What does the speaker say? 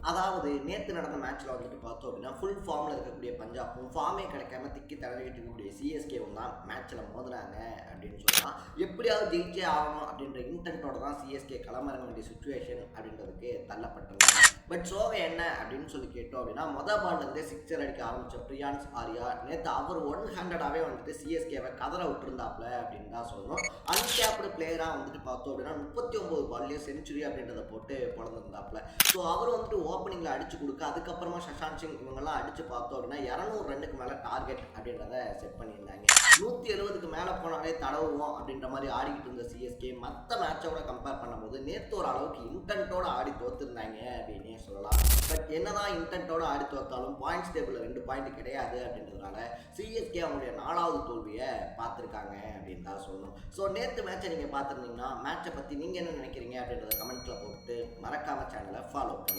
அதாவது நேற்று நடந்த மேட்ச்ல வந்துட்டு பார்த்தோம் அப்படின்னா ஃபுல் ஃபார்ம்ல இருக்கக்கூடிய பஞ்சாப்பும் ஃபார்மே கிடைக்காம திக்கி தடவிட்டு இருக்கக்கூடிய சிஎஸ்கேவும் தான் மேட்ச்ல மோதுனாங்க அப்படின்னு சொல்லலாம். எப்படியாவது ஜெயிச்சே ஆகணும் அப்படின்ற இன்டென்ட்டோட தான் சிஎஸ்கே களமிறங்க வேண்டிய சுச்சுவேஷன் அப்படின்றதுக்கு தள்ளப்பட்டிருந்தாங்க. பட் சோகை என்ன அப்படின்னு சொல்லி கேட்டோம் அப்படின்னா மொதல் பால்ல இருந்தே சிக்ஸர் அடிக்க ஆரம்பிச்ச பிரியான்ஸ் ஆர்யா நேற்று அவர் 100ஆவே வந்துட்டு சிஎஸ்கேவை கதற விட்டுருந்தாப்ல அப்படின்னு தான் சொல்லணும். அன்கேப்டு பிளேயரா வந்துட்டு பார்த்தோம் அப்படின்னா 39 பால்லேயே செஞ்சுரி அப்படின்றத போட்டு பிறந்திருந்தாப்ல. ஸோ அவர் வந்துட்டு ஓப்பனிங்கில் அடிச்சு கொடுக்க அதுக்கப்புறமா சஷாந்த் சிங் இவங்கெல்லாம் அடிச்சு பார்த்தோம் அப்படின்னா 200 ரன்னுக்கு மேலே டார்கெட் அப்படின்றத செட் பண்ணியிருந்தாங்க. 170க்கு மேலே போனாலே தடவுவோம் அப்படின்ற மாதிரி ஆடிக்கிட்டு இருந்த சிஎஸ்கே மற்ற மேட்சோட கம்பேர் பண்ணும்போது நேற்று ஒரு அளவுக்கு இன்டென்ட்டோட ஆடி தோத்துருந்தாங்க அப்படின்னே சொல்லலாம். பட் என்னதான் இன்டென்ட்டோட ஆடி தோத்தாலும் பாயிண்ட்ஸ் டேபிளில் 2 பாயிண்ட் கிடையாது அப்படின்றதுனால சிஎஸ்கே அவங்களுடைய 4வது தோல்வியை பார்த்துருக்காங்க அப்படின்னு தான் சொல்லணும். ஸோ நேற்று மேட்சை நீங்கள் பார்த்துருந்தீங்கன்னா மேட்சை பற்றி நீங்கள் என்ன நினைக்கிறீங்க அப்படின்றத கமெண்ட்டில் போட்டு மறக்காம சேனலை ஃபாலோ பண்ணி